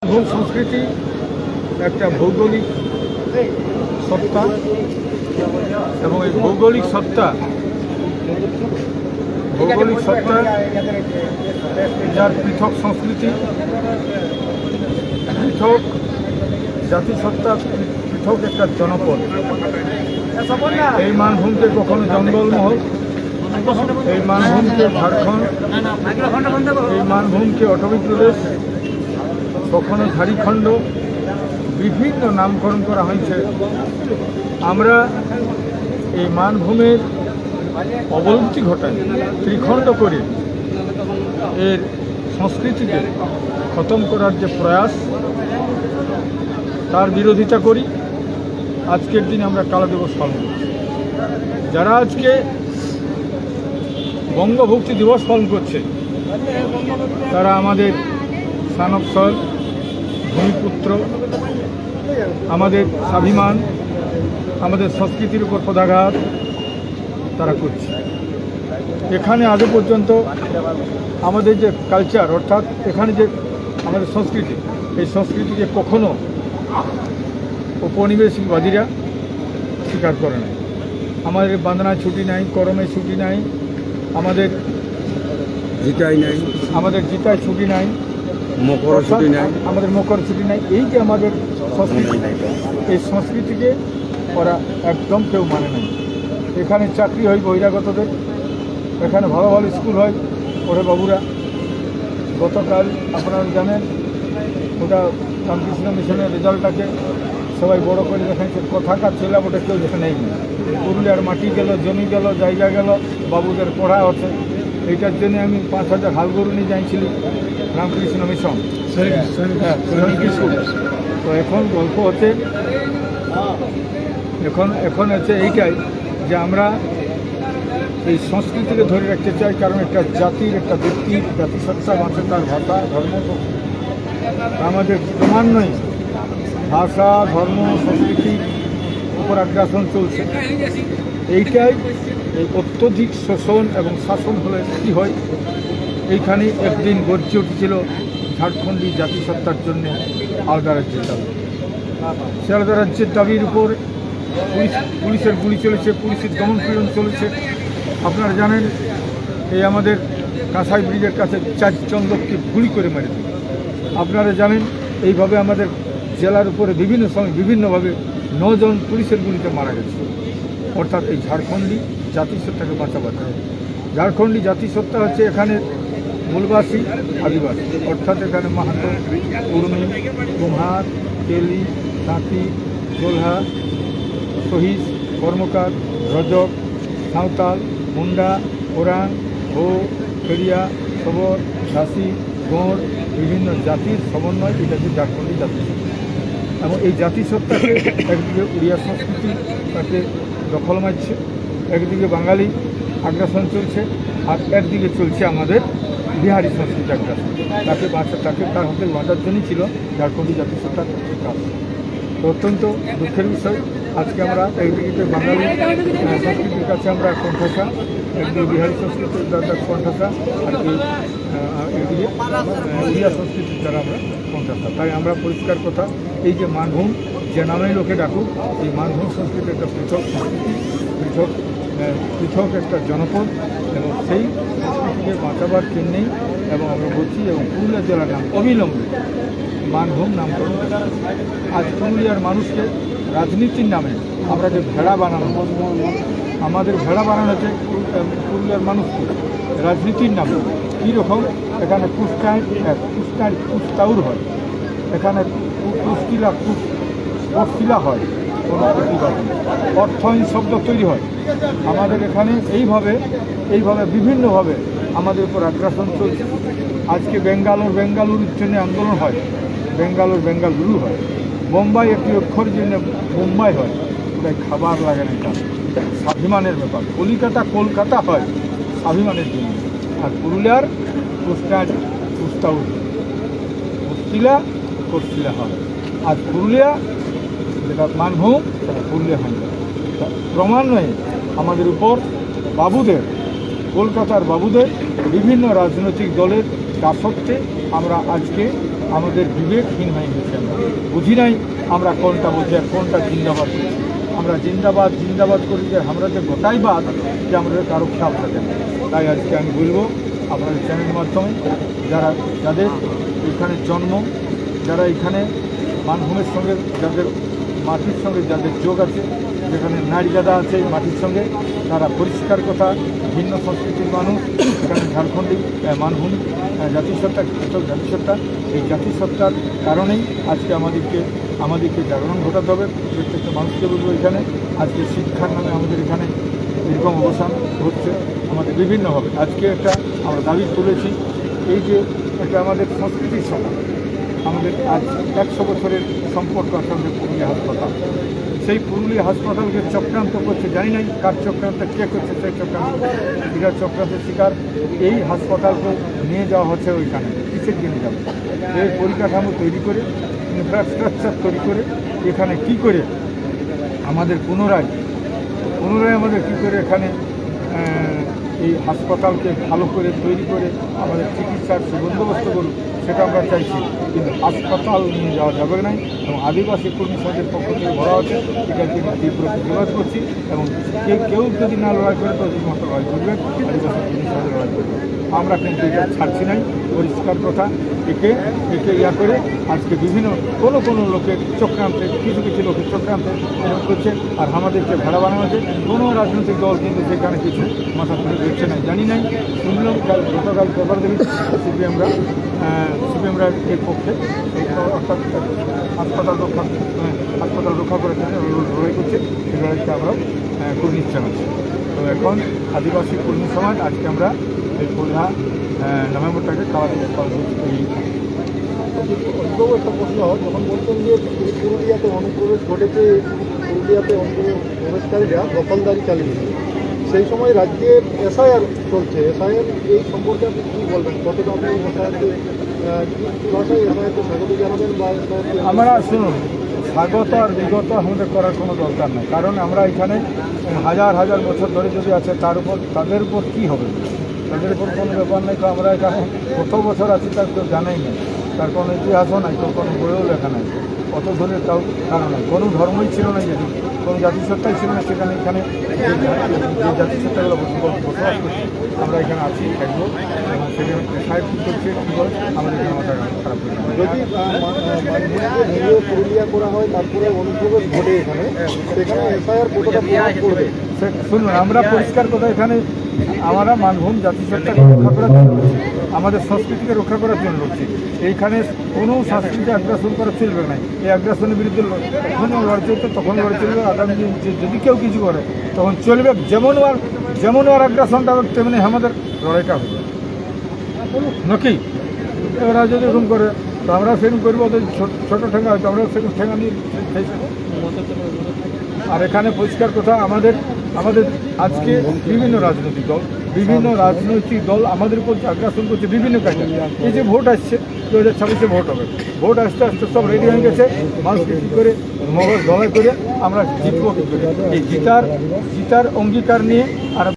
মানভূম সংস্কৃতি একটা ভৌগোলিক সত্তা এবং এই ভৌগোলিক সত্তা যার পৃথক সংস্কৃতি, পৃথক জাতিসত্তা, পৃথক একটা জনপদ। এই মানভূমকে কখনো জঙ্গলমহল, এই মানভূমকে ঝাড়খণ্ড, এই মানভূমকে অটবী প্রদেশ, কখনো ঝাড়খণ্ড, বিভিন্ন নামকরণ করা হয়েছে। আমরা এই মানভূমের অবলুপ্তি ঘটাই, ত্রিখণ্ড করে এর সংস্কৃতিকে খতম করার যে প্রয়াস, তার বিরোধিতা করি। আজকের দিনে আমরা কালা দিবস পালন করছি। যারা আজকে বঙ্গভক্তি দিবস পালন করছে তারা আমাদের সানবসল, ভূমিপুত্র, আমাদের স্বাভিমান, আমাদের সংস্কৃতির উপর পদাঘাত তারা করছে। এখানে আজও পর্যন্ত আমাদের যে কালচার, অর্থাৎ এখানে যে আমাদের সংস্কৃতি, এই সংস্কৃতিকে কখনো উপনিবেশবাদীরা স্বীকার করে না। আমাদের বাঁধনায় ছুটি নাই, করমে ছুটি নাই, আমাদের জিতায় ছুটি নাই, মকর ছুটি নাই, আমাদের মকর ছুটি নাই। এই যে আমাদের সংস্কৃতি, এই সংস্কৃতিকে ওরা একদম কেউ মানে নাই। এখানে চাকরি হয় বহিরাগতদের, এখানে ভালো ভালো স্কুল হয় ওরে বাবুরা। গতকাল আপনারা জানেন ওটা রামকৃষ্ণ মিশনের রেজাল্টটাকে সবাই বড় করে দেখাচ্ছে। কথাকার ছেলে ওটা কেউ দেখে নেই। পুরুলিয়ার মাটি গেল, জমি গেল, জায়গা গেল, বাবুদের পড়া হচ্ছে। এইটার জন্য আমি 5,000 হাল গরু নিয়ে যাইছিলি রামকৃষ্ণ মিশন, তো এখন গল্প হচ্ছে, এখন হচ্ছে এইটাই যে আমরা এই সংস্কৃতিকে ধরে রাখতে চাই। কারণ একটা জাতির, একটা ব্যক্তির জাতিসত্তা বাঁচে তার ভাষা, ধর্মের পক্ষে। আমাদের ক্রমান্বয়ে ভাষা, ধর্ম, সংস্কৃতির উপর আগ্রাসন চলছে। এইটাই এই অত্যধিক শোষণ এবং শাসন হলে কী হয়, এইখানে একদিন গর্জে উঠেছিল ঝাড়খণ্ডী জাতিসত্তার জন্য আলাদা রাজ্যের দাবি। সে আলাদা রাজ্যের দাবির উপর পুলিশের গুলি চলেছে, পুলিশের দমন পীড়ন চলেছে। আপনারা জানেন এই আমাদের কাঁসাই ব্রিজের কাছে 4 জন লোককে গুলি করে মেরে দিল। আপনারা জানেন এইভাবে আমাদের জেলার উপরে বিভিন্ন সময় বিভিন্নভাবে 9 জন পুলিশের গুলিতে মারা গেছে। অর্থাৎ এই ঝাড়খণ্ডী জাতিসত্তাকে বাঁচাতে হবে। ঝাড়খণ্ডী জাতিসত্তা হচ্ছে এখানে মূলবাসী আদিবাসী, অর্থাৎ এখানে মাহাতো, কুর্মী, কুমহার, তেলি, তাঁতি, জোলহা, সহিস, কর্মকার, রজক, সাঁওতাল, মুন্ডা, ওরাং, হো, ফেরিয়া, সবর, ঘাসি, গোঁড়, বিভিন্ন জাতির সমন্বয় এটা হচ্ছে ঝাড়খণ্ডী জাতিসত্তা। এবং এই জাতিসত্তাকে একদিকে উড়িয়া সংস্কৃতি তাকে দখল মারছে, একদিকে বাঙালি আগ্রাসন চলছে, আর একদিকে চলছে আমাদের বিহারি সংস্কৃতি আগ্রাসন। তাকে তার হাতে বাঁচার জন্যই ছিল ঝাড়খণ্ডী জাতিসত্তার কাজ। তো অত্যন্ত দুঃখের বিষয়, আজকে আমরা একদিকে বাঙালি সংস্কৃতির কাছে আমরা কণ্ঠাসা, একদিকে বিহারি সংস্কৃতির দ্বারা কণ্ঠাসা, আর একদিকে উড়িয়া সংস্কৃতির দ্বারা আমরা কণ্ঠাসা। তাই আমরা পরিষ্কার কথা, এই যে মানভূম যে নামেই লোকে ডাকুক, এই মানভূম সংস্কৃতি একটা পৃথক সংস্কৃতি, পৃথক একটা জনপদ, এবং সেই সংস্কৃতিকে বাঁচাবার জন্যেই এবং আমরা বলছি, এবং পুরুলিয়া জেলার নাম অবিলম্বে মানভূম নামকরণ। আজ পুরুলিয়ার মানুষকে রাজনীতির নামে আমরা যে ভেড়া বানানো, আমাদের ভেড়া বানানো হচ্ছে পুরুলিয়ার মানুষকে রাজনীতির নামে। কীরকম এখানে পুস্তাউর হয়, এখানে পুস্তিলা হয়, কোনো প্রতিবাদ নেই। অর্থহীন শব্দ তৈরি হয় আমাদের এখানে। এইভাবে বিভিন্নভাবে আমাদের উপর আগ্রাসন চলছে। আজকে বেঙ্গালুরুর জন্য আন্দোলন হয়, বেঙ্গালুরু হয়। বোম্বাই একটি অক্ষর জন্য বোম্বাই হয়, তাই খাবার লাগে না। এটা স্বাভিমানের ব্যাপার। কলকাতা হয় স্বাভিমানের জন্য, আর পুরুলিয়ার পুস্তিলা হয়। আর পুরুলিয়া যেটা মানভূম, সেটা পুরুলিয়া হয়। ক্রমান্বয়ে আমাদের উপর বাবুদের, কলকাতার বাবুদের, বিভিন্ন রাজনৈতিক দলের দাসত্বে আমরা আজকে আমাদের বিবেকহীন হয়ে গেছে। আমরা বুঝি নাই আমরা কোনটা বলছি আর কোনটা জিন্দাবাদ করছি। আমরা জিন্দাবাদ জিন্দাবাদ করি যে আমরা যে গোটাই বাদ যে আমাদের কারো খেয়াল থাকে না। তাই আজকে আমি বলবো আপনাদের চ্যানেলের মাধ্যমে যাদের এখানে জন্ম, যারা এখানে মানভূমের সঙ্গে যাদের মাটির সঙ্গে যাদের যোগ আছে, যেখানে নারী গাদা আছে এই মাটির সঙ্গে, তারা পরিষ্কার কথা ভিন্ন সংস্কৃতির মানুষ এখানে ঝাড়খণ্ডী মানভূমি জাতিসত্তা কৃষক জাতিসত্তা, এই জাতিসত্তার কারণেই আজকে আমাদেরকে জাগরণ ঘটাতে হবে। প্রত্যেকটা মানুষকে বলবো এখানে আজকে শিক্ষার নামে আমাদের এখানে এরকম অবসান হচ্ছে আমাদের বিভিন্নভাবে। আজকে একটা আমরা দাবি তুলেছি, এই যে এটা আমাদের সংস্কৃতির সভা, আমাদের আজ 100 বছরের সম্পর্ক সঙ্গে পুরুলিয়া হাসপাতাল, সেই পুরুলিয়া হাসপাতালকে চক্রান্ত করছে, জানি না কার চক্রান্ত কে করছে, সেই চক্রান্ত শিকার চক্রান্তের শিকার এই হাসপাতালকে নিয়ে যাওয়া হচ্ছে ওইখানে কিসের জন্য যাবে। এই পরিকাঠামো তৈরি করে ইনফ্রাস্ট্রাকচার তৈরি করে এখানে কি করে আমাদের পুনরায় আমাদের কী করে এখানে এই হাসপাতালকে ভালো করে তৈরি করে আমাদের চিকিৎসার সুবন্দোবস্ত করুন, সেটা আমরা চাইছি। কিন্তু হাসপাতাল নিয়ে যাওয়া যাবে না এবং আদিবাসী কর্মী সমাজের পক্ষ থেকে বলা হচ্ছে এটার জন্য তীব্র প্রতিবাদ করছি। এবং কেউ যদি না লড়াই করে তো শুধুমাত্র লড়াই করবে আদিবাসী কর্মী সমাজের লড়াই করবে। আমরা কিন্তু এটা ছাড়ছি নাই, পরিষ্কার কথা। একে ইয়া করে আজকে বিভিন্ন কোনো লোকের চক্রান্তে, কিছু লোকের চক্রান্তে এরকম করছে আর আমাদেরকে ভেড়া বানানো হচ্ছে। কোনো রাজনৈতিক দল কিন্তু সেখানে কিছু মাথা তুলে দিচ্ছে না, জানি নাই। শুনলাম গতকাল পেপার দেখি সিপিএমরা এর পক্ষে অর্থাৎ হাসপাতাল রক্ষা করার জন্য লড়াই করছে, সেই লড়াইকে আমরা কর্মী জানাচ্ছি। তো এখন আদিবাসী কর্মী সমাজ আজকে আমরা এই 15 নভেম্বরটাকে কালাদিবস পালন করছি। একটা প্রশ্ন, যখন বলছেন যে পুরুলিয়াতে অনুপ্রবেশ ঘটেছে, পুরুলিয়াতে অনুপ্রবেশকারীরা দখলদারি চালিয়েছে, সেই সময় রাজ্যে এসআইআর চলছে। এসআইআর এই সম্পর্কে আপনি কী বলবেন? কতটা আপনি এসআইআরকে কী ভাষায় এসআইআরকে স্বাগত জানাবেন বা আমরা শুনুন, স্বাগত আর বিগত আমাদের করার কোনো দরকার নেই। কারণ আমরা এখানে হাজার বছর ধরে যদি আছে তাদের উপর কী হবে, তাদের উপর কোনো ব্যাপার নেই। তো আমরা এখানে কত বছর আছি তার কেউ জানাই নেই, তার কোনো ইতিহাসও নাই, কোনো বইও লেখা নাই, কত ধরনের তাও কারণ নেই। কোনো ধর্মই ছিল না, যদি কোনো জাতিসত্তাই ছিল না সেখানে। এখানে যে জাতিসত্তাগুলো বসবাস করছে আমরা এখানে আছি, থাকবো এবং সেখানে সাহেব কী করছে কী বলে আমাদের এখানে মাথা খারাপ করছে। যদি পুরুলিয়া করা হয় তারপরে অনুপ্রবেশ ঘটে এখানে, সেখানে এসআইআর কতটা প্রভাব পড়বে? শুনুন, আমরা পরিষ্কার কথা এখানে আমরা মানভূম জাতিসত্তাকে রক্ষা করার জন্য লড়ছি, আমাদের সংস্কৃতিকে রক্ষা করার জন্য লড়ছি। এইখানে কোনো সংস্কৃতি আগ্রাসন করা চলবে না। এই আগ্রাসনের বিরুদ্ধে যখন লড়াই চলছে তখন লড়াই চলবে। আগামী দিন যদি কেউ কিছু করে তখন চলবে, যেমন ওর আগ্রাসনটা হবে তেমনি আমাদের লড়াইটা হবে নাকি। ওরা যদি এরকম করে তো আমরা সেরকম করবো, ওদের ছোটো ঠেঙ্গা হয়তো আমরা সেরকম ঠেঙ্গা নিয়ে। আর এখানে পরিষ্কার কথা, আমাদের আজকে বিভিন্ন রাজনৈতিক দল আমাদের উপর আগ্রাসন করছে বিভিন্ন কাজে। এই যে ভোট আসছে 2026-এ ভোট হবে, ভোট আসতে সব রেডি হয়ে গেছে, মানুষকে কী করে মগজ গলায় করে আমরা জিতবো কী করে। এই জিতার অঙ্গীকার নিয়ে আর